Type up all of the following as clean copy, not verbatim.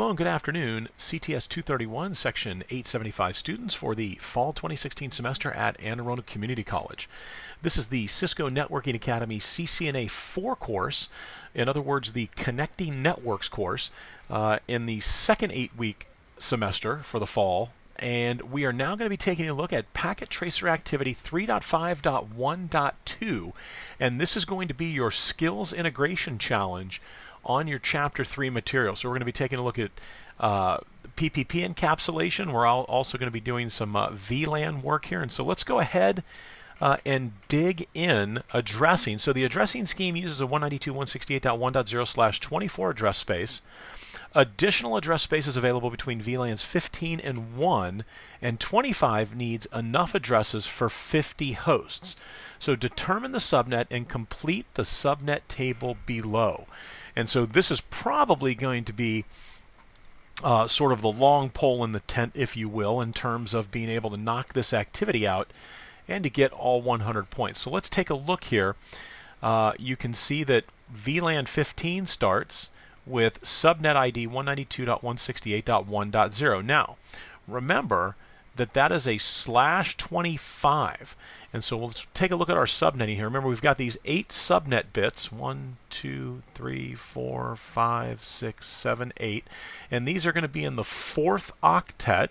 Hello and good afternoon, CTS231 Section 875 students for the Fall 2016 semester at Anne Arundel Community College. This is the Cisco Networking Academy CCNA 4 course, in other words, the Connecting Networks course, in the second 8-week semester for the fall. And we are now going to be taking a look at Packet Tracer Activity 3.5.1.2, and this is going to be your Skills Integration Challenge on your Chapter 3 material. So we're going to be taking a look at PPP encapsulation. We're also going to be doing some VLAN work here. And so let's go ahead and dig in addressing. So the addressing scheme uses a 192.168.1.0/24 address space. Additional address space is available between VLANs 15 and 1, and 25 needs enough addresses for 50 hosts. So determine the subnet and complete the subnet table below. And so this is probably going to be sort of the long pole in the tent, if you will, in terms of being able to knock this activity out and to get all 100 points. So let's take a look here. You can see that VLAN 15 starts with subnet ID 192.168.1.0. Now, remember that that is a /25. And so let's take a look at our subnetting here. Remember, we've got these 8 subnet bits, 1, 2, 3, 4, 5, 6, 7, 8. And these are going to be in the 4th octet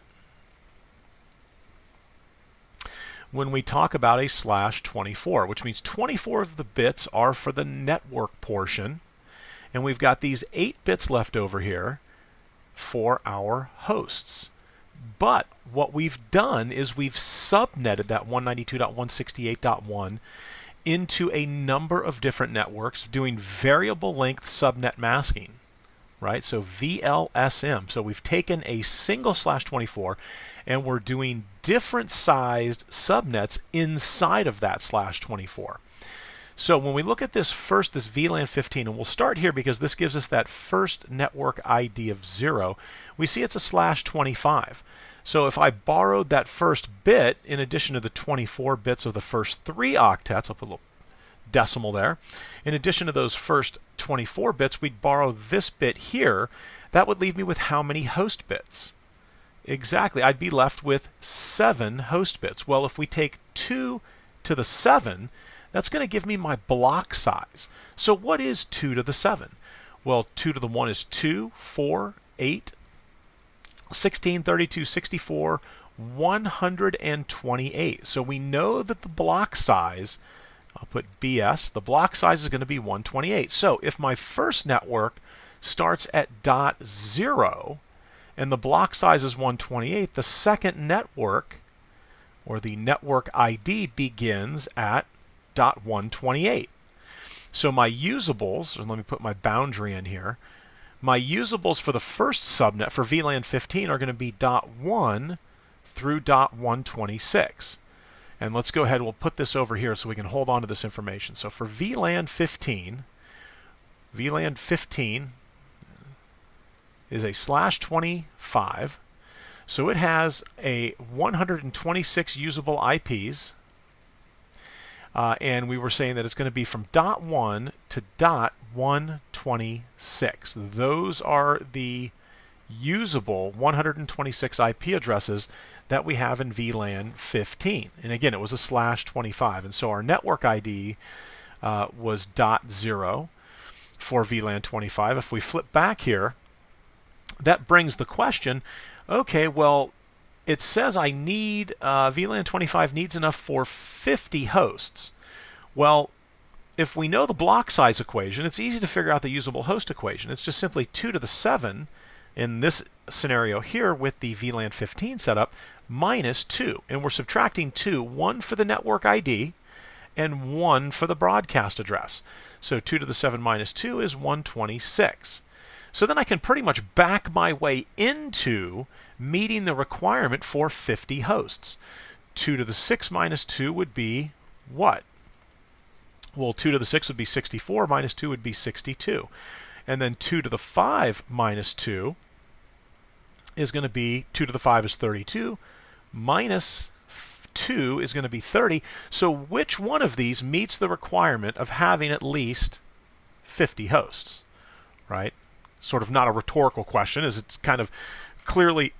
when we talk about a /24, which means 24 of the bits are for the network portion. And we've got these 8 bits left over here for our hosts. But what we've done is we've subnetted that 192.168.1 into a number of different networks doing variable length subnet masking, right? So VLSM. So we've taken a single /24 and we're doing different sized subnets inside of that /24. So when we look at this first, this VLAN 15, and we'll start here because this gives us that first network ID of 0, we see it's a /25. So if I borrowed that first bit in addition to the 24 bits of the first 3 octets, I'll put a little decimal there, in addition to those first 24 bits, we'd borrow this bit here. That would leave me with how many host bits? Exactly, I'd be left with 7 host bits. Well, if we take 2 to the 7, that's going to give me my block size. So what is 2 to the 7? Well, 2 to the 1 is 2, 4, 8, 16, 32, 64, 128. So we know that the block size, I'll put BS, the block size is going to be 128. So if my first network starts at .0 and the block size is 128, the second network, or the network ID, begins at .128. So my usables, or let me put my boundary in here, my usables for the first subnet for VLAN 15 are going to be .1 through .126. And let's go ahead, we'll put this over here so we can hold on to this information. So for VLAN 15 is a /25. So it has a 126 usable IPs. And we were saying that it's going to be from .1 to .126. Those are the usable 126 IP addresses that we have in VLAN 15. And again, it was a /25. And so our network ID was .0 for VLAN 25. If we flip back here, that brings the question, okay, well, it says I need, VLAN 25 needs enough for 50 hosts. Well, if we know the block size equation, it's easy to figure out the usable host equation. It's just simply 2 to the 7 in this scenario here with the VLAN 15 setup minus 2. And we're subtracting 2, 1 for the network ID and 1 for the broadcast address. So 2 to the 7 minus 2 is 126. So then I can pretty much back my way into meeting the requirement for 50 hosts. 2 to the 6 minus 2 would be what? Well, 2 to the 6 would be 64, minus 2 would be 62. And then 2 to the 5 minus 2 is going to be, 2 to the 5 is 32, minus 2 is going to be 30. So which one of these meets the requirement of having at least 50 hosts, right? sort of not a rhetorical question, as it's kind of clearly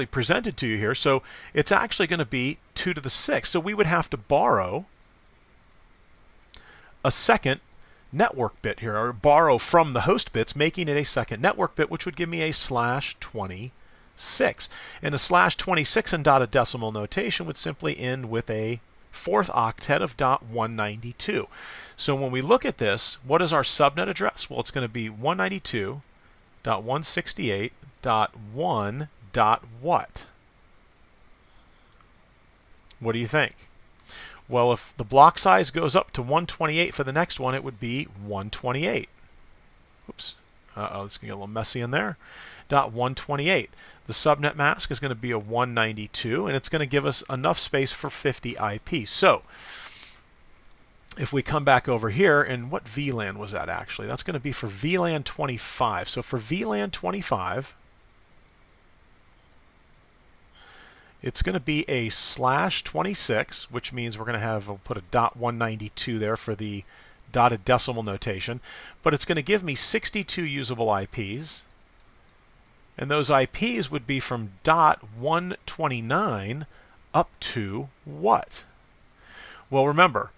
presented to you here. So it's actually going to be 2 to the 6. So we would have to borrow a second network bit here, or borrow from the host bits, making it a second network bit, which would give me a /26. And a /26 in dotted decimal notation would simply end with a 4th octet of .192. So when we look at this, what is our subnet address? Well, it's going to be 192.168.1. What? What do you think? Well, if the block size goes up to 128 for the next one, it would be 128. Oops. Uh-oh, it's going to get a little messy in there. .128. The subnet mask is going to be a 192, and it's going to give us enough space for 50 IP. So if we come back over here, and what VLAN was that actually? That's going to be for VLAN 25. So for VLAN 25, it's going to be a /26, which means we're going to have, we'll put a .192 there for the dotted decimal notation, but it's going to give me 62 usable IPs, and those IPs would be from .129 up to what? Well, remember,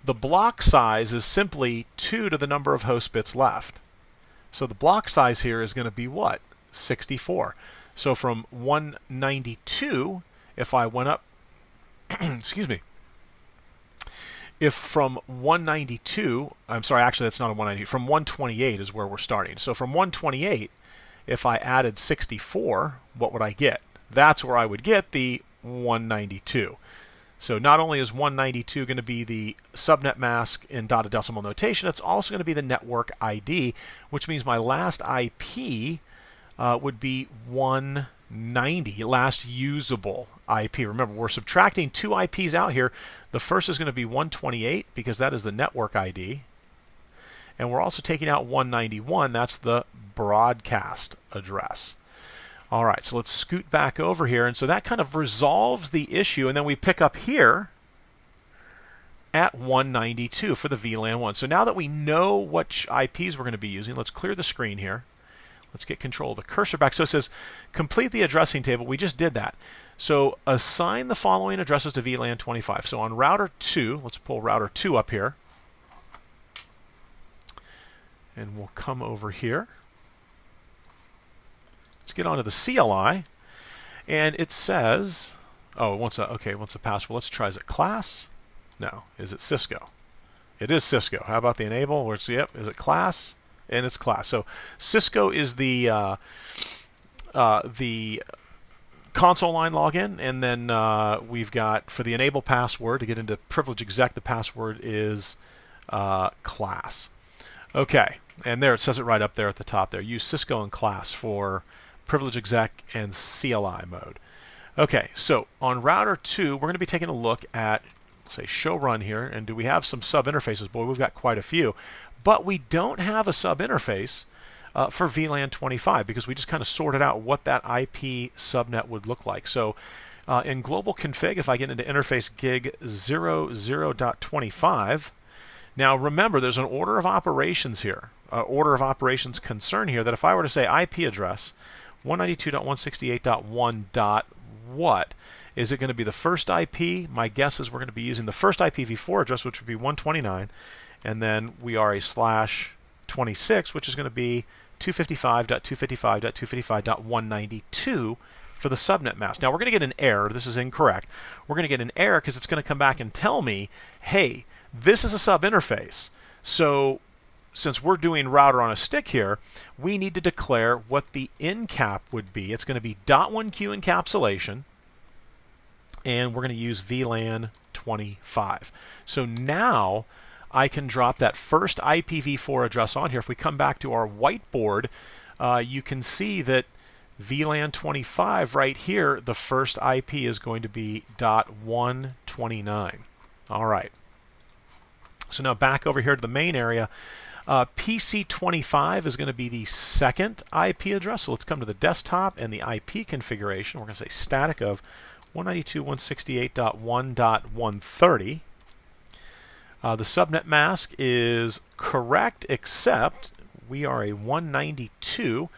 the block size is simply 2 to the number of host bits left. So the block size here is going to be what? 64. So from 192, if I went up, excuse me, if from 192, I'm sorry, actually that's not a 192, from 128 is where we're starting. So from 128, if I added 64, what would I get? That's where I would get the 192. So not only is 192 going to be the subnet mask in dotted decimal notation, it's also going to be the network ID, which means my last IP would be 190, last usable IP. Remember, we're subtracting 2 IPs out here. The first is going to be 128 because that is the network ID. And we're also taking out 191. That's the broadcast address. All right, so let's scoot back over here. And so that kind of resolves the issue. And then we pick up here at 192 for the VLAN 1. So now that we know which IPs we're going to be using, let's clear the screen here. Let's get control of the cursor back. So it says complete the addressing table. We just did that. So assign the following addresses to VLAN 25. So on router 2, let's pull router 2 up here. And we'll come over here. Let's get onto the CLI. And it says, oh, it wants a password. Let's try, is it class? No. Is it Cisco? It is Cisco. How about the enable? Where it's, yep, is it class? And it's class. So Cisco is the console line login, and then we've got, for the enable password, to get into privilege exec, the password is class. Okay, and there it says it right up there at the top there. Use Cisco and class for privilege exec and CLI mode. Okay, so on router 2, we're going to be taking a look at, say, show run here, and do we have some sub interfaces? Boy, we've got quite a few. But we don't have a sub interface for VLAN 25 because we just kind of sorted out what that IP subnet would look like. So in global config, if I get into interface gig 00.25, now remember there's an order of operations here, order of operations concern here, that if I were to say IP address 192.168.1. Is it going to be the first IP? My guess is we're going to be using the first IPv4 address, which would be 129. And then we are a /26, which is going to be 255.255.255.192 for the subnet mask. Now we're going to get an error. This is incorrect. We're going to get an error because it's going to come back and tell me, hey, this is a sub interface. So since we're doing router on a stick here, we need to declare what the encap would be. It's going to be .1q encapsulation, and we're going to use VLAN 25. So now I can drop that first IPv4 address on here. If we come back to our whiteboard, you can see that VLAN 25 right here, the first IP is going to be .129. All right. So now back over here to the main area. PC25 is going to be the second IP address. So let's come to the desktop and the IP configuration. We're going to say static of 192.168.1.130. The subnet mask is correct, except we are a 192.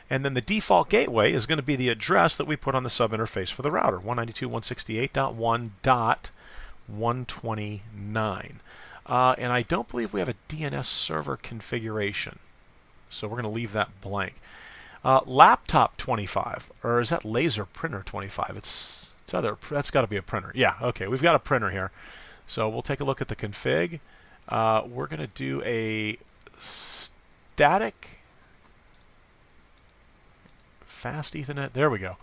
And then the default gateway is going to be the address that we put on the subinterface for the router, 192.168.1.129. And I don't believe we have a DNS server configuration, so we're going to leave that blank. Laptop 25, or is that laser printer 25? It's other. That's got to be a printer. Yeah, okay, we've got a printer here. So we'll take a look at the config. We're going to do a static fast Ethernet. There we go.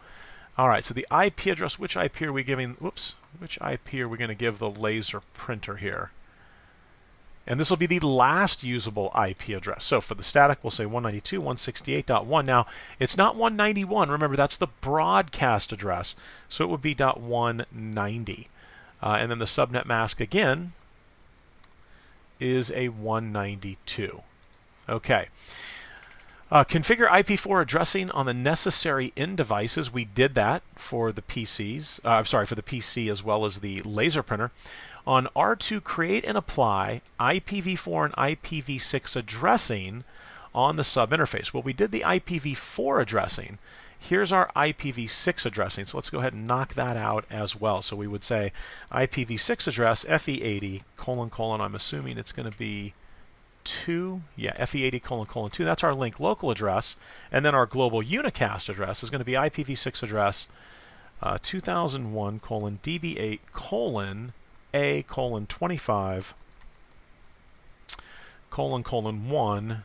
All right, so the IP address, which IP are we giving? Whoops, which IP are we going to give the laser printer here? And this will be the last usable IP address. So for the static, we'll say 192.168.1. Now, it's not 191. Remember, that's the broadcast address. So it would be .190. And then the subnet mask, again, is a 192. Okay. Configure IP4 addressing on the necessary end devices. We did that for the PCs. For the PC as well as the laser printer. On R2, create and apply IPv4 and IPv6 addressing on the sub interface. Well, we did the IPv4 addressing. Here's our IPv6 addressing. So let's go ahead and knock that out as well. So we would say IPv6 address FE80 : I'm assuming it's going to be 2. Yeah, FE80 : 2. That's our link local address. And then our global unicast address is going to be IPv6 address 2001 : DB8 : A : 25 : 1,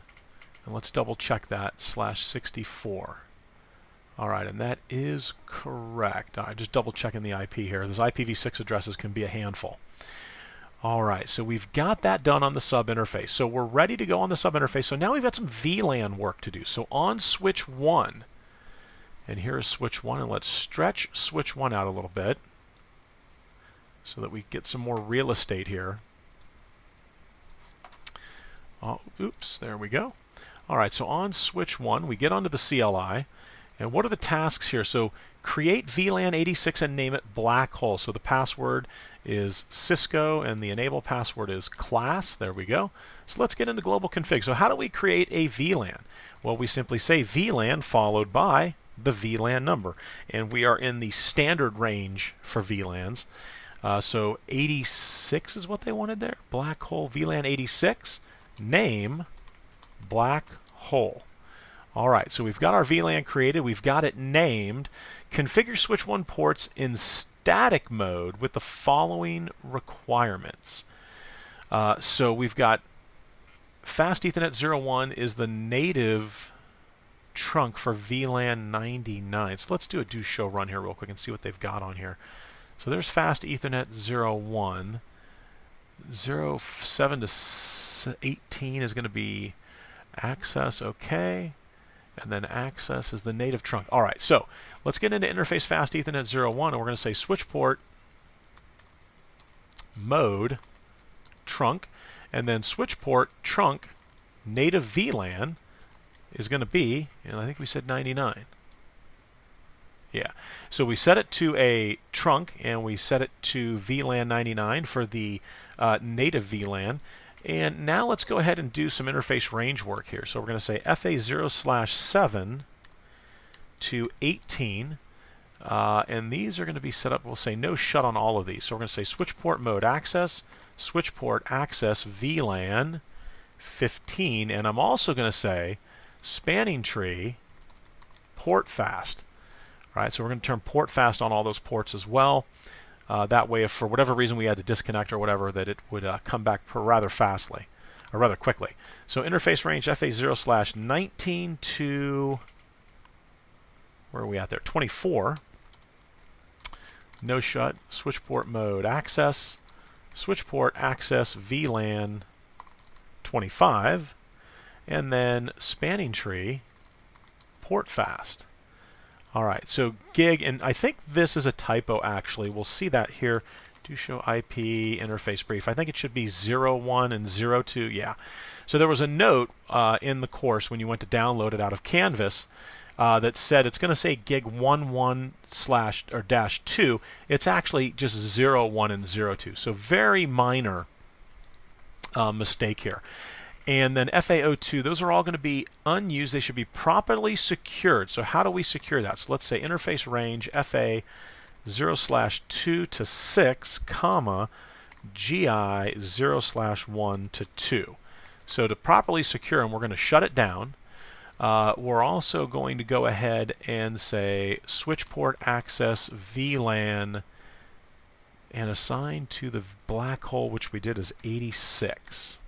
and let's double check that, /64. All right, and that is correct. All right, just double checking the IP here. Those IPv6 addresses can be a handful. All right, so we've got that done on the sub interface. So we're ready to go on the sub interface. So now we've got some VLAN work to do. So on switch 1, and here is switch 1, and let's stretch switch 1 out a little bit so that we get some more real estate here. Oh, oops, there we go. All right, so on switch 1, we get onto the CLI. And what are the tasks here? So create VLAN 86 and name it black hole. So the password is Cisco and the enable password is class. There we go. So let's get into global config. So how do we create a VLAN? Well, we simply say VLAN followed by the VLAN number. And we are in the standard range for VLANs. So 86 is what they wanted there. Black hole VLAN 86. Name black hole. All right, so we've got our VLAN created. We've got it named. Configure switch 1 ports in static mode with the following requirements. So we've got fast Ethernet 01 is the native trunk for VLAN 99. So let's do a do show run here real quick and see what they've got on here. So there's fast Ethernet 01. 07 to 18 is going to be access, okay. And then access is the native trunk. All right, so let's get into interface fast Ethernet 01, and we're going to say switch port mode trunk, and then switch port trunk native VLAN is going to be, and I think we said 99. Yeah, so we set it to a trunk, and we set it to VLAN 99 for the native VLAN. And now let's go ahead and do some interface range work here. So we're going to say FA0/7 to 18. And these are going to be set up, we'll say no shut on all of these. So we're going to say switch port mode access, switch port access VLAN 15. And I'm also going to say spanning tree port fast. All right, so we're going to turn port fast on all those ports as well. That way, if for whatever reason we had to disconnect or whatever, that it would come back rather fastly, or rather quickly. So interface range FA0/19 to, where are we at there? 24. No shut, switch port mode access, switch port access VLAN 25, and then spanning tree port fast. All right, so gig, and I think this is a typo actually. We'll see that here. Do show IP interface brief. I think it should be 01 and 02. Yeah. So there was a note in the course when you went to download it out of Canvas that said it's going to say gig 11/-2. It's actually just 01 and 02. So very minor mistake here. and then FA02, those are all going to be unused. They should be properly secured. So how do we secure that? So let's say interface range FA 0/2 to 6, comma, GI 0/1 to 2. So to properly secure them, we're going to shut it down. We're also going to go ahead and say switch port access VLAN and assign to the black hole, which we did as 86.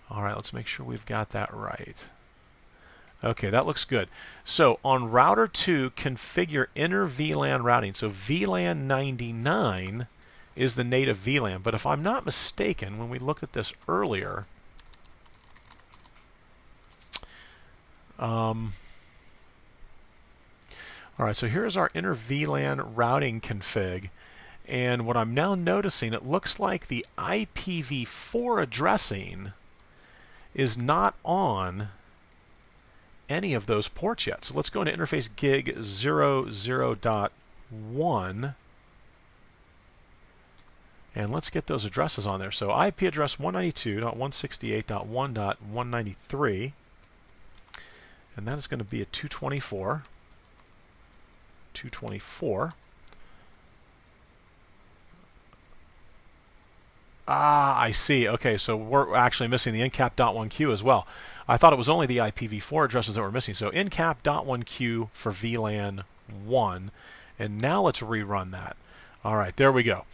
All right, let's make sure we've got that right. Okay, that looks good. So on router 2, configure Inter-VLAN routing. So VLAN 99 is the native VLAN. But if I'm not mistaken, when we looked at this earlier, all right, so here's our Inter-VLAN routing config. And what I'm now noticing, it looks like the IPv4 addressing is not on any of those ports yet. So let's go into interface gig 00.1 and let's get those addresses on there. So IP address 192.168.1.193, and that is going to be a 224. Ah, I see. Okay, so we're actually missing the incap.1q as well. I thought it was only the IPv4 addresses that were missing. So incap.1q for VLAN 1. And now let's rerun that. All right, there we go.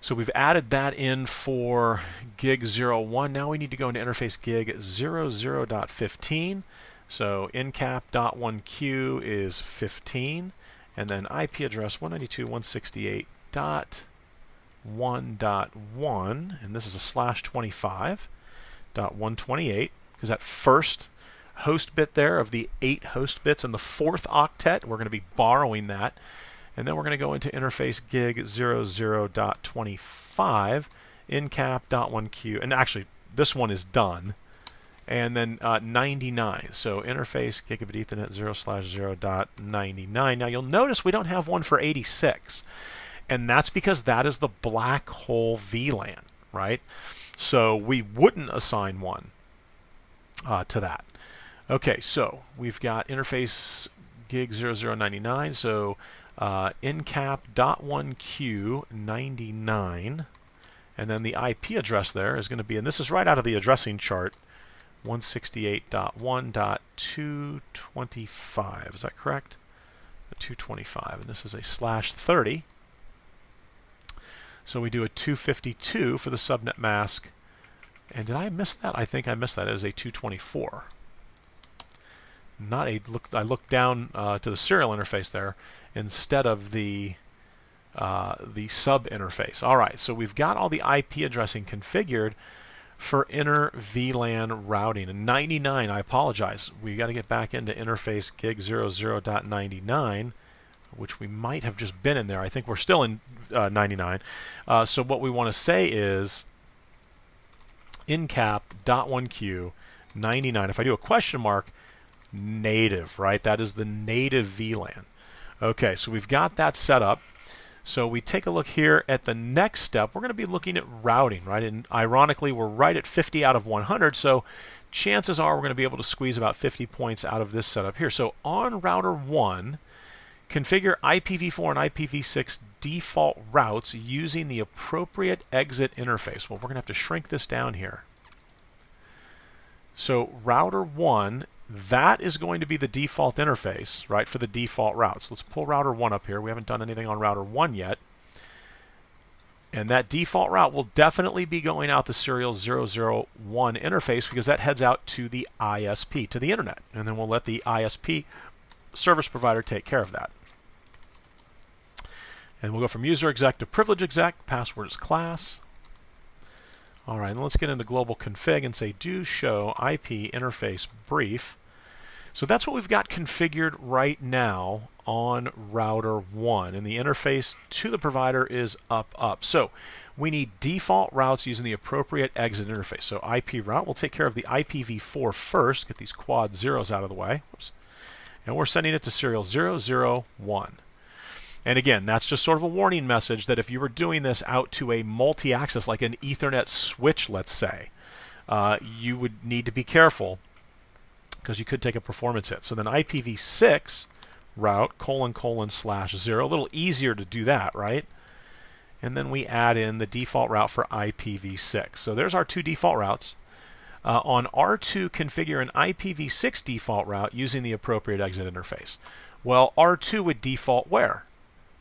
So we've added that in for gig 01. Now we need to go into interface gig 00.15. So incap.1q is 15. And then IP address 192.168.1.1, and this is a /25.128, because that first host bit there of the 8 host bits in the 4th octet, we're going to be borrowing that. And then we're going to go into interface gig 00.25, incap.1q, and actually this one is done. And then 99, so interface gigabit Ethernet 0/0.99. Now you'll notice we don't have one for 86. And that's because that is the black hole VLAN, right? So we wouldn't assign one to that. Okay, so we've got interface gig 0099, so incap.1q 99, and then the IP address there is going to be, and this is right out of the addressing chart, 168.1.225. Is that correct? 225, and this is a /30. So we do a 252 for the subnet mask. And did I miss that? I think I missed that. It was a 224. Not a look. I looked down to the serial interface there instead of the sub interface. All right. So we've got all the IP addressing configured for Inter-VLAN routing. And 99. I apologize. We got to get back into interface gig 00.99. Which we might have just been in there. I think we're still in 99. So what we want to say is incap.1q 99. If I do a question mark, native, right? That is the native VLAN. Okay, so we've got that set up. So we take a look here at the next step. We're going to be looking at routing, right? And ironically, we're right at 50 out of 100. So chances are we're going to be able to squeeze about 50 points out of this setup here. So on router 1, configure IPv4 and IPv6 default routes using the appropriate exit interface. Well, we're going to have to shrink this down here. So router 1, that is going to be the default interface, right, for the default routes. Let's pull router 1 up here. We haven't done anything on router 1 yet. And that default route will definitely be going out the serial 001 interface because that heads out to the ISP, to the internet. And then we'll let the ISP service provider take care of that. And we'll go from user exec to privilege exec. Password is class. All right, and let's get into global config and say do show IP interface brief. So that's what we've got configured right now on router 1. And the interface to the provider is up. So we need default routes using the appropriate exit interface. So IP route, we'll take care of the IPv4 first, get these quad zeros out of the way. Oops. And we're sending it to serial 001. And again, that's just sort of a warning message that if you were doing this out to a multi-access, like an Ethernet switch, let's say, you would need to be careful because you could take a performance hit. So then IPv6 route ::/0, a little easier to do that, right? And then we add in the default route for IPv6. So there's our two default routes. On R2, configure an IPv6 default route using the appropriate exit interface. Well, R2 would default where?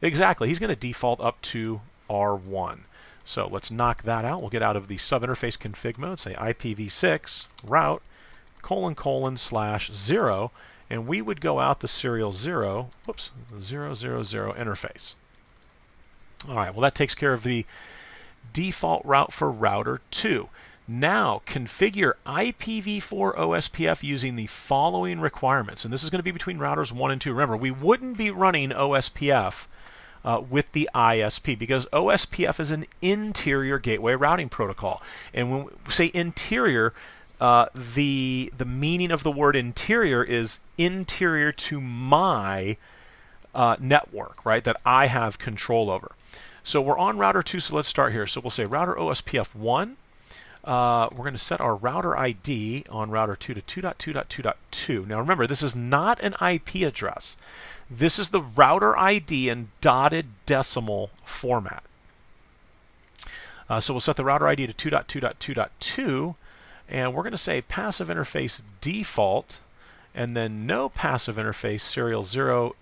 Exactly, he's going to default up to R1. So let's knock that out. We'll get out of the subinterface config mode, say IPv6 route ::/0, and we would go out the serial 0, 000 interface. All right, well that takes care of the default route for router 2. Now configure IPv4 OSPF using the following requirements, and this is going to be between routers 1 and 2. Remember, we wouldn't be running OSPF with the ISP because OSPF is an interior gateway routing protocol. And when we say interior, the meaning of the word interior is interior to my network, right, that I have control over. So we're on router 2, so let's start here. So we'll say router OSPF1. We're going to set our router ID on router 2 to 2.2.2.2. Now remember, this is not an IP address. This is the router ID in dotted decimal format. So we'll set the router ID to 2.2.2.2, and we're going to say passive interface default, and then no passive interface serial 000.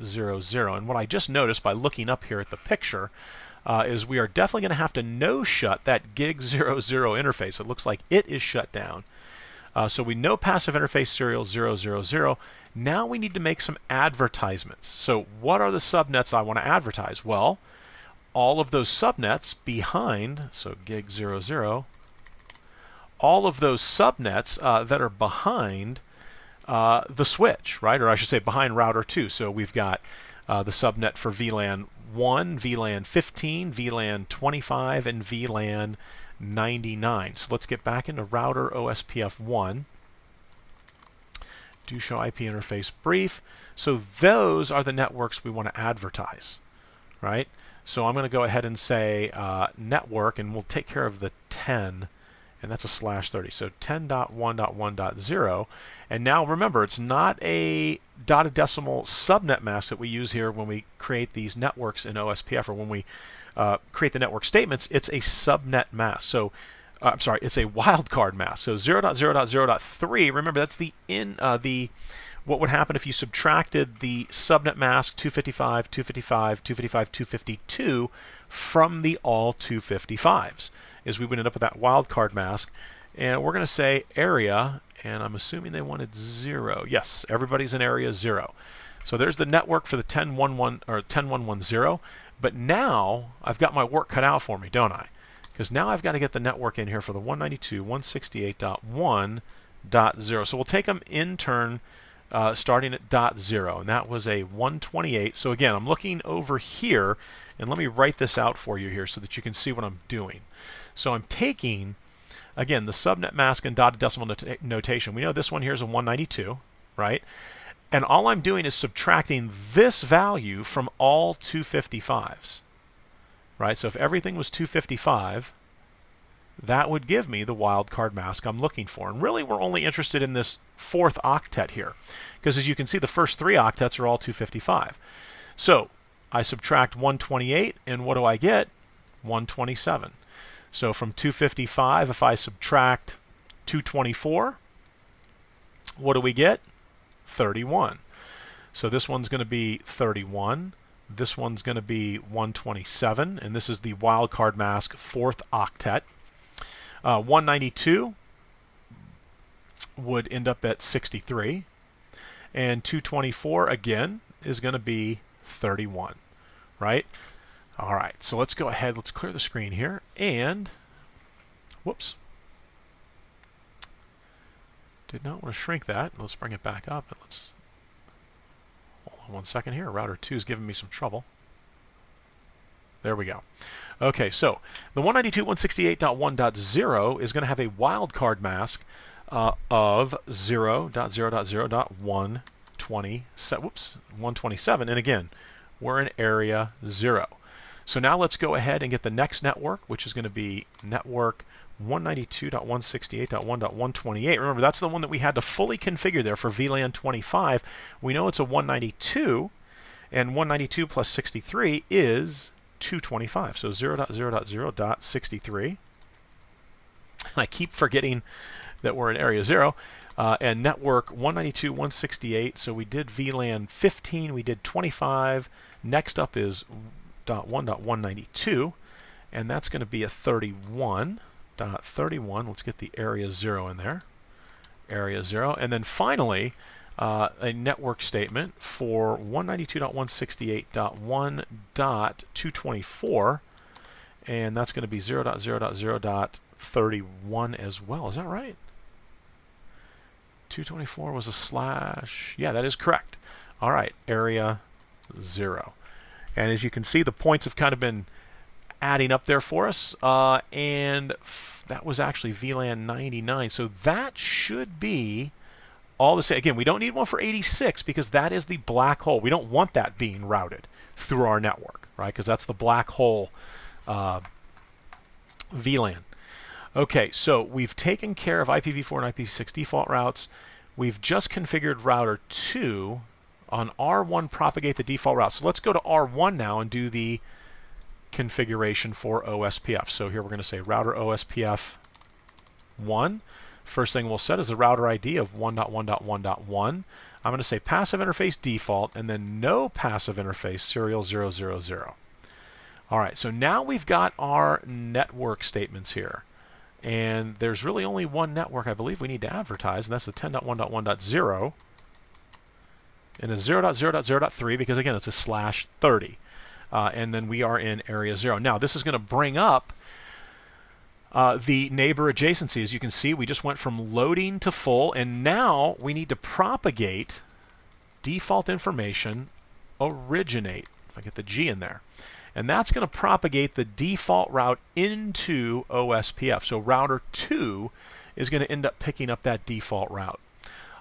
And what I just noticed by looking up here at the picture is we are definitely going to have to no-shut that gig 00 interface. It looks like it is shut down. So we know passive interface serial 000. Now we need to make some advertisements. So what are the subnets I want to advertise? Well, all of those subnets behind, so gig 00, all of those subnets that are behind the switch, right? Or I should say behind router 2. So we've got the subnet for VLAN 1, VLAN 15, VLAN 25, and VLAN 99. So let's get back into router OSPF1. Do show IP interface brief. So those are the networks we want to advertise, right? So I'm going to go ahead and say network, and we'll take care of the 10, and that's a /30. So 10.1.1.0. And now remember, it's not a dotted decimal subnet mask that we use here when we create these networks in OSPF, or when we create the network statements. It's a subnet mask. So I'm sorry, it's a wildcard mask. So 0.0.0.3, remember that's what would happen if you subtracted the subnet mask 255, 255, 255, 252 from the all 255s, is we would end up with that wildcard mask. And we're going to say area, and I'm assuming they wanted 0. Yes, everybody's in area 0. So there's the network for the 10.1.1 or 10.1.1.0. But now I've got my work cut out for me, don't I? Because now I've got to get the network in here for the 192.168.1.0. So we'll take them in turn, starting at .0, and that was a 128. So again, I'm looking over here, and let me write this out for you here so that you can see what I'm doing. So I'm taking, again, the subnet mask and dotted decimal notation. We know this one here is a 192, right? And all I'm doing is subtracting this value from all 255s, right? So if everything was 255, that would give me the wildcard mask I'm looking for. And really, we're only interested in this 4th octet here, because as you can see, the first 3 octets are all 255. So I subtract 128, and what do I get? 127. So from 255, if I subtract 224, what do we get? 31. So this one's going to be 31. This one's going to be 127, and this is the wildcard mask 4th octet. 192 would end up at 63, and 224 again is going to be 31, right? All right, so let's go ahead, let's clear the screen here, and whoops, did not want to shrink that. Let's bring it back up, and let's hold on one second here. Router 2 is giving me some trouble. There we go. Okay, so the 192.168.1.0 is going to have a wildcard mask of 0.0.0.127. Whoops, 127. And again, we're in area 0. So now let's go ahead and get the next network, which is going to be network 192.168.1.128. Remember, that's the one that we had to fully configure there for VLAN 25. We know it's a 192, and 192 plus 63 is 225. So 0.0.0.63. I keep forgetting that we're in area 0. And network 192.168. So we did VLAN 15, we did 25. Next up is .1.192, and that's going to be a 31.31. Let's get the area 0 in there. Area 0. And then finally, a network statement for 192.168.1.224, and that's going to be 0.0.0.31 as well. Is that right? 224 was a slash. Yeah, that is correct. All right, area 0. And as you can see, the points have kind of been adding up there for us. And that was actually VLAN 99. So that should be all the same. Again, we don't need one for 86 because that is the black hole. We don't want that being routed through our network, right? Because that's the black hole VLAN. Okay, so we've taken care of IPv4 and IPv6 default routes. We've just configured router 2 on R1, propagate the default route. So let's go to R1 now and do the configuration for OSPF. So here we're going to say router OSPF 1. First thing we'll set is the router ID of 1.1.1.1. I'm going to say passive interface default and then no passive interface serial 000. All right, so now we've got our network statements here. And there's really only one network I believe we need to advertise, and that's the 10.1.1.0 and a 0.0.0.3 because, again, it's a /30. And then we are in area 0. Now, this is going to bring up the neighbor adjacency. As you can see, we just went from loading to full, and now we need to propagate default information originate. If I get the G in there. And that's going to propagate the default route into OSPF. So router 2 is going to end up picking up that default route.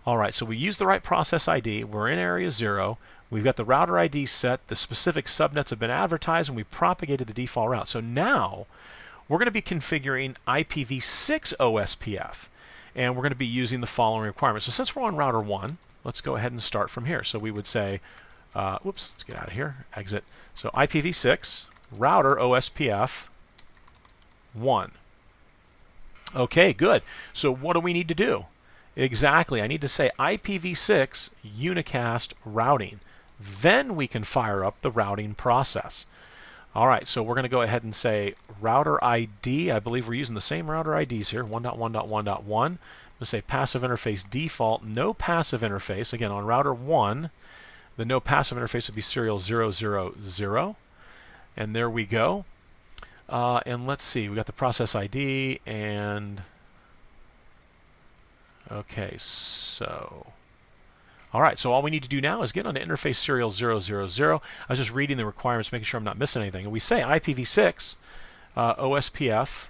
All right, so we used the right process ID. We're in area 0. We've got the router ID set. The specific subnets have been advertised, and we propagated the default route. So now we're going to be configuring IPv6 OSPF, and we're going to be using the following requirements. So since we're on router 1, let's go ahead and start from here. So we would say, whoops, let's get out of here, exit. So IPv6, router OSPF 1. Okay, good. So what do we need to do? Exactly, I need to say IPv6 unicast routing. Then we can fire up the routing process. All right, so we're going to go ahead and say router ID. I believe we're using the same router IDs here, 1.1.1.1. We'll say passive interface default, no passive interface. Again, on router 1, the no passive interface would be serial 000. And there we go. And let's see, we got the process ID and... Okay, so... All right, so all we need to do now is get on the interface serial 000. I was just reading the requirements, making sure I'm not missing anything. And we say IPv6 OSPF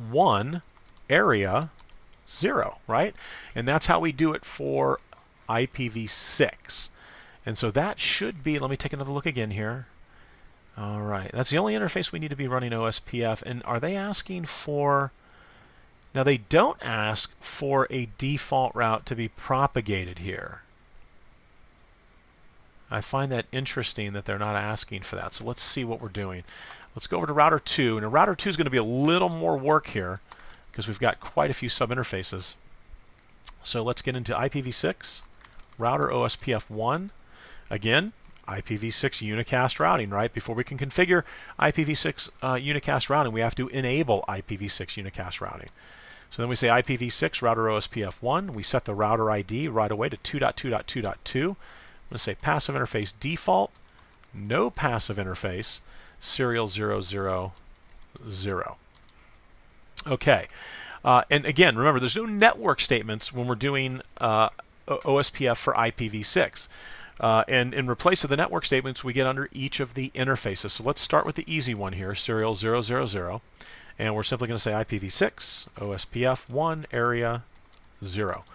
1 area 0, right? And that's how we do it for IPv6. And so that should be, let me take another look again here. All right, that's the only interface we need to be running OSPF. And are they asking for... Now, they don't ask for a default route to be propagated here. I find that interesting that they're not asking for that. So let's see what we're doing. Let's go over to router 2. And router 2 is going to be a little more work here because we've got quite a few sub-interfaces. So let's get into IPv6, router OSPF 1. Again, IPv6 unicast routing, right? Before we can configure IPv6 unicast routing, we have to enable IPv6 unicast routing. So then we say IPv6 router OSPF 1. We set the router ID right away to 2.2.2.2. I'm going to say passive interface default, no passive interface, serial 000. Okay. And again, remember, there's no network statements when we're doing OSPF for IPv6. And in place of the network statements, we get under each of the interfaces. So let's start with the easy one here, serial 000. And we're simply going to say IPv6 OSPF 1 area 0.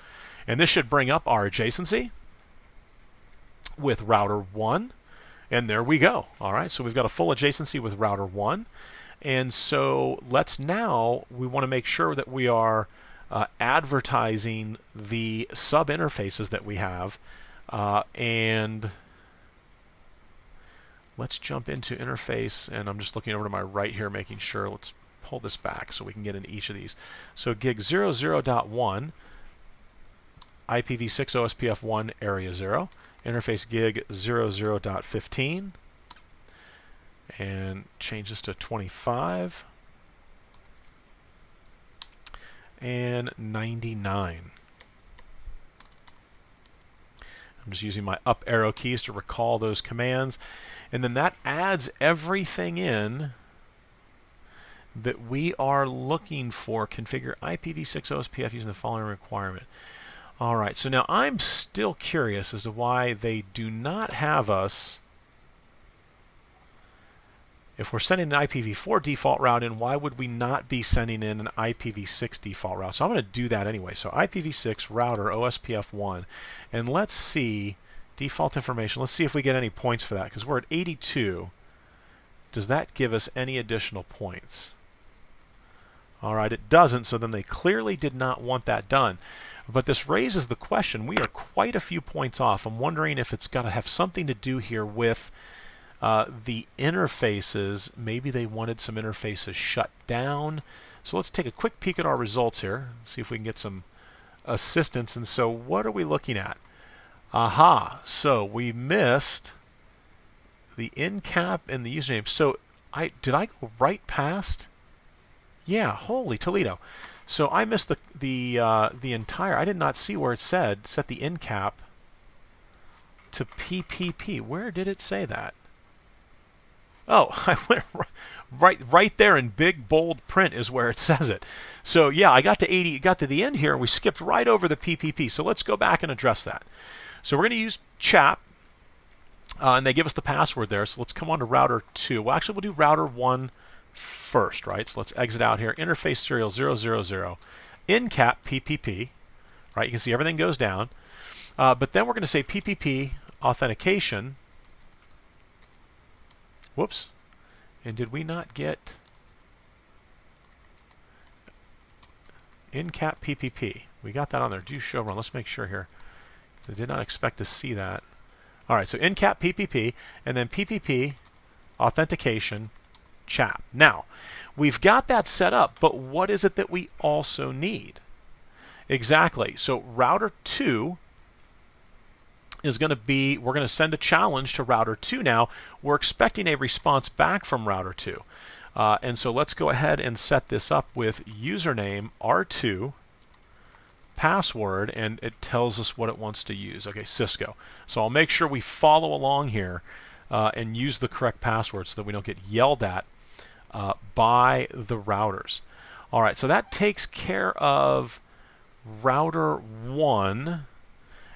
And this should bring up our adjacency with router 1. And there we go. All right, so we've got a full adjacency with router 1. And so let's now, we want to make sure that we are advertising the sub interfaces that we have. And let's jump into interface, and I'm just looking over to my right here, making sure. Let's pull this back so we can get into each of these. So gig 00.1, IPv6 OSPF1 area 0, interface gig 00.15, and change this to 25, and 99. I'm just using my up arrow keys to recall those commands. And then that adds everything in that we are looking for. Configure IPv6 OSPF using the following requirement. All right, so now I'm still curious as to why they do not have us. If we're sending an IPv4 default route in, why would we not be sending in an IPv6 default route? So I'm going to do that anyway. So IPv6 router OSPF1, and let's see default information. Let's see if we get any points for that, because we're at 82. Does that give us any additional points? All right, it doesn't, so then they clearly did not want that done. But this raises the question. We are quite a few points off. I'm wondering if it's got to have something to do here with the interfaces. Maybe they wanted some interfaces shut down. So let's take a quick peek at our results here, see if we can get some assistance. And so what are we looking at? Aha, so we missed the in cap and the username. So did I go right past? Yeah, holy Toledo. So I missed the entire, I did not see where it said set the in cap to PPP. Where did it say that? Oh, I went right there in big bold print is where it says it. So yeah, I got to 80, got to the end here, and we skipped right over the PPP. So let's go back and address that. So we're going to use CHAP, and they give us the password there. So let's come on to router 2. Well, actually, we'll do router 1 first, right? So let's exit out here. Interface serial 000, in cap PPP, right? You can see everything goes down. But then we're going to say PPP authentication. Whoops. And did we not get in cap PPP? We got that on there. Do show run. Let's make sure here. I did not expect to see that. All right, so in cap PPP, and then PPP authentication CHAP. Now, we've got that set up, but what is it that we also need? Exactly. So router 2 is going to be, we're going to send a challenge to router 2 now. We're expecting a response back from router 2. And so let's go ahead and set this up with username R2, password, and it tells us what it wants to use. Okay, Cisco. So I'll make sure we follow along here and use the correct password so that we don't get yelled at by the routers. All right, so that takes care of router 1.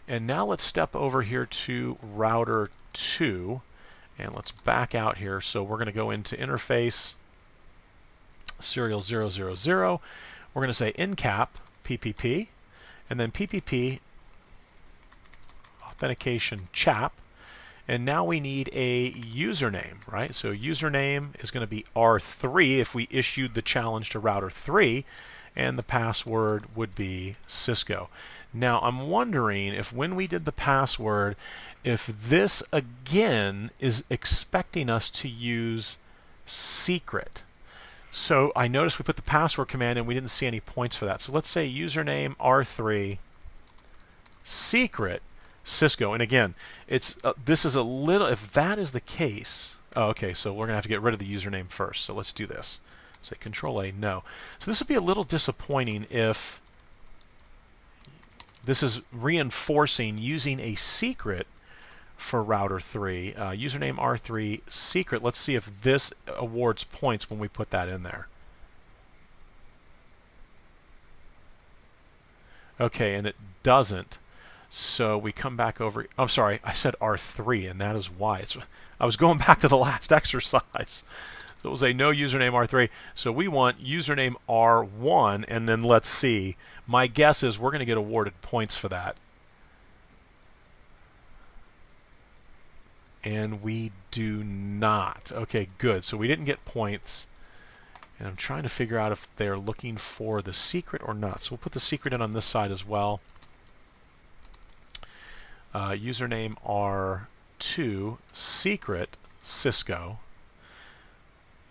And now let's step over here to router 2, and let's back out here. So we're going to go into interface serial 000. We're going to say in cap PPP, and then PPP authentication CHAP. And now we need a username, right? So username is going to be R3 if we issued the challenge to router 3, and the password would be Cisco. Now I'm wondering if when we did the password, if this again is expecting us to use secret. So I noticed we put the password command and we didn't see any points for that. So let's say username R3 secret Cisco. And again, it's this is a little, if that is the case, oh, okay, so we're going to have to get rid of the username first. So let's do this. Say Control A, no. So this would be a little disappointing if this is reinforcing using a secret for router 3. Username R3 secret. Let's see if this awards points when we put that in there. Okay, and it doesn't. So we come back over. I'm sorry, I said R3, and that is why. I was going back to the last exercise. So it will say no username R3. So we want username R1, and then let's see. My guess is we're going to get awarded points for that. And we do not. Okay, good. So we didn't get points. And I'm trying to figure out if they're looking for the secret or not. So we'll put the secret in on this side as well. Username R2 secret Cisco.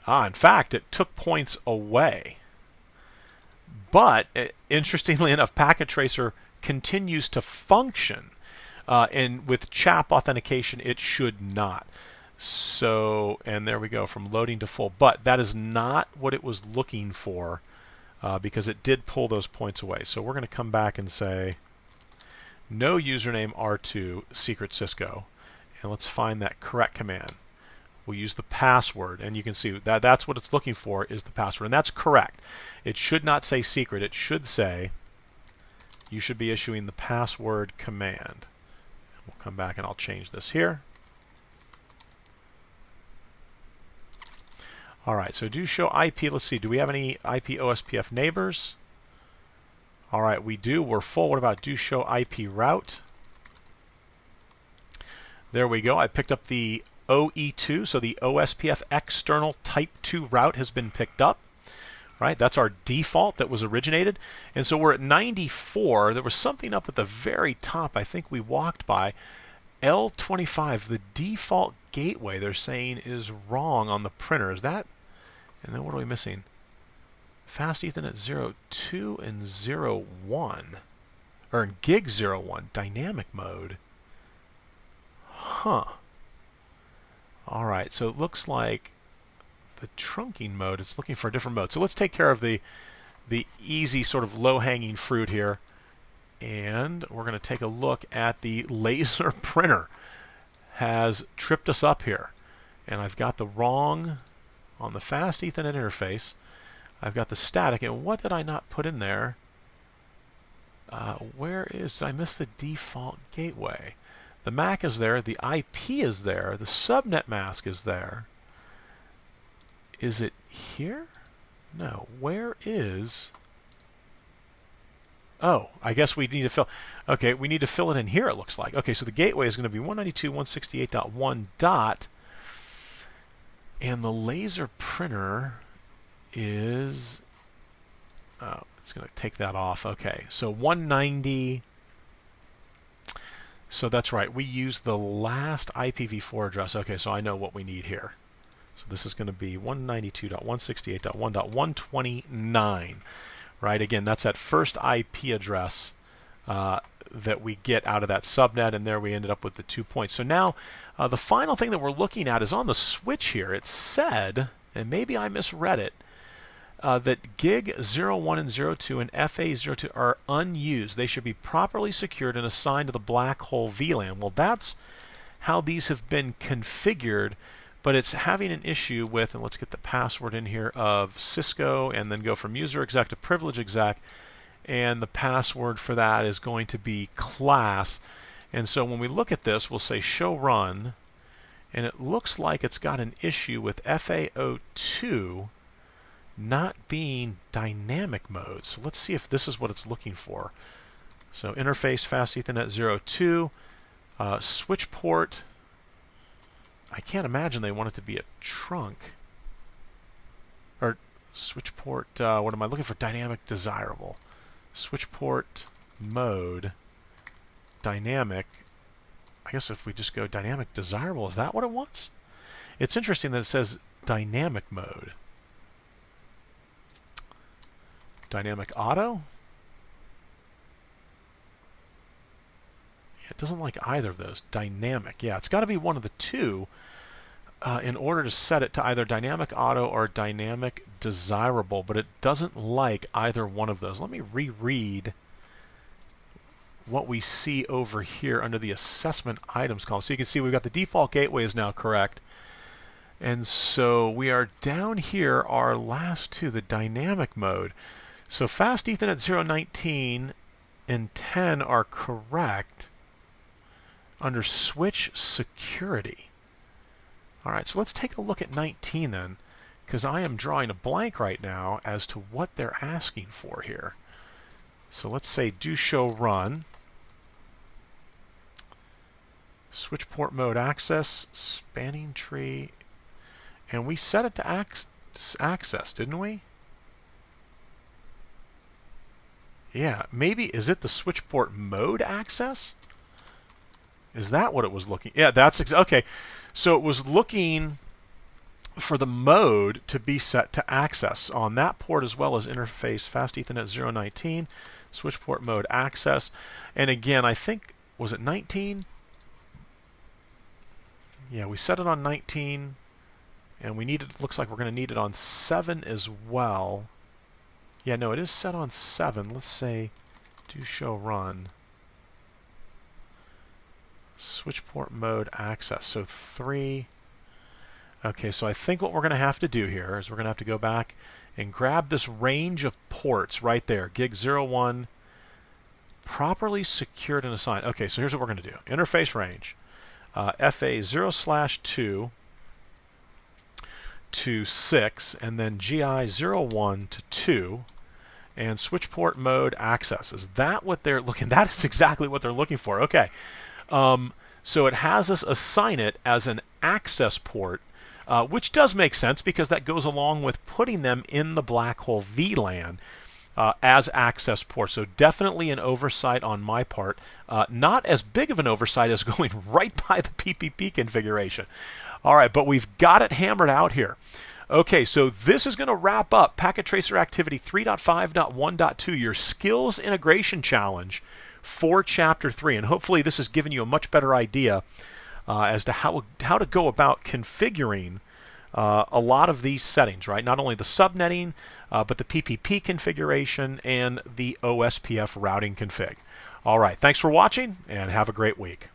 In fact, it took points away. But interestingly enough, Packet Tracer continues to function. And with CHAP authentication, it should not. So, and there we go, from loading to full. But that is not what it was looking for, because it did pull those points away. So we're going to come back and say no username R2 secret Cisco. And let's find that correct command. We'll use the password, and you can see that that's what it's looking for, is the password. And that's correct. It should not say secret. It should say you should be issuing the password command. We'll come back and I'll change this here. All right, so do show IP. Let's see, do we have any IP OSPF neighbors? All right, we do. We're full. What about do show IP route? There we go. I picked up the OE2, so the OSPF external type 2 route has been picked up. Right, that's our default that was originated. And so we're at 94. There was something up at the very top I think we walked by. L25, the default gateway, they're saying is wrong on the printer. Is that? And then what are we missing? Fast Ethernet 02 and 01. Or in gig 01, dynamic mode. Huh. All right, so it looks like the trunking mode, it's looking for a different mode. So let's take care of the easy sort of low-hanging fruit here. And we're going to take a look at the laser printer. Has tripped us up here. And I've got the wrong, on the fast Ethernet interface, I've got the static. And what did I not put in there? Did I miss the default gateway? The MAC is there, the IP is there, the subnet mask is there. Is it here? No. Where is... Oh, I guess we need to fill... Okay, we need to fill it in here, it looks like. Okay, so the gateway is going to be 192.168.1 dot. And the laser printer is... Oh, it's going to take that off. Okay, so 190... So that's right, we used the last IPv4 address. Okay, so I know what we need here. So this is going to be 192.168.1.129. Right, again, that's that first IP address that we get out of that subnet, and there we ended up with the 2 points. So now the final thing that we're looking at is on the switch here. It said, and maybe I misread it, that gig 01 and 02 and FA02 are unused. They should be properly secured and assigned to the black hole VLAN. Well, that's how these have been configured, but it's having an issue with, and let's get the password in here, of Cisco, and then go from user exec to privilege exec, and the password for that is going to be class. And so when we look at this, we'll say show run, and it looks like it's got an issue with FA02 not being dynamic mode. So let's see if this is what it's looking for. So interface fast Ethernet 02, switch port. I can't imagine they want it to be a trunk. Or switch port, what am I looking for? Dynamic desirable. Switch port mode, dynamic. I guess if we just go dynamic desirable, is that what it wants? It's interesting that it says dynamic mode. Dynamic auto? It doesn't like either of those. Dynamic. Yeah, it's got to be one of the two in order to set it to either dynamic auto or dynamic desirable, but it doesn't like either one of those. Let me reread what we see over here under the assessment items column. So you can see we've got the default gateway is now correct. And so we are down here, our last two, the dynamic mode. So fast Ethernet 019 and 10 are correct under switch security. All right, so let's take a look at 19 then, because I am drawing a blank right now as to what they're asking for here. So let's say do show run. Switch port mode access, spanning tree, and we set it to access, didn't we? Yeah, maybe, is it the switch port mode access? Is that what it was looking? Yeah, that's okay. So it was looking for the mode to be set to access on that port, as well as interface fast Ethernet 019, switch port mode access. And again, I think, was it 19? Yeah, we set it on 19, and we needed, looks like we're going to need it on 7 as well. Yeah, no, it is set on 7. Let's say do show run. Switch port mode access. So 3. Okay, so I think what we're going to have to do here is we're going to have to go back and grab this range of ports right there. Gig 01, properly secured and assigned. Okay, so here's what we're going to do. Interface range. FA 0/2 to 6, and then GI 01 to 2, and switch port mode access. Is that what they're looking? That is exactly what they're looking for. Okay, so it has us assign it as an access port, which does make sense because that goes along with putting them in the black hole VLAN as access ports. So definitely an oversight on my part. Not as big of an oversight as going right by the PPP configuration. All right, but we've got it hammered out here. Okay, so this is going to wrap up Packet Tracer Activity 3.5.1.2, your Skills Integration Challenge for Chapter 3. And hopefully this has given you a much better idea as to how to go about configuring a lot of these settings, right? Not only the subnetting, but the PPP configuration and the OSPF routing config. All right, thanks for watching, and have a great week.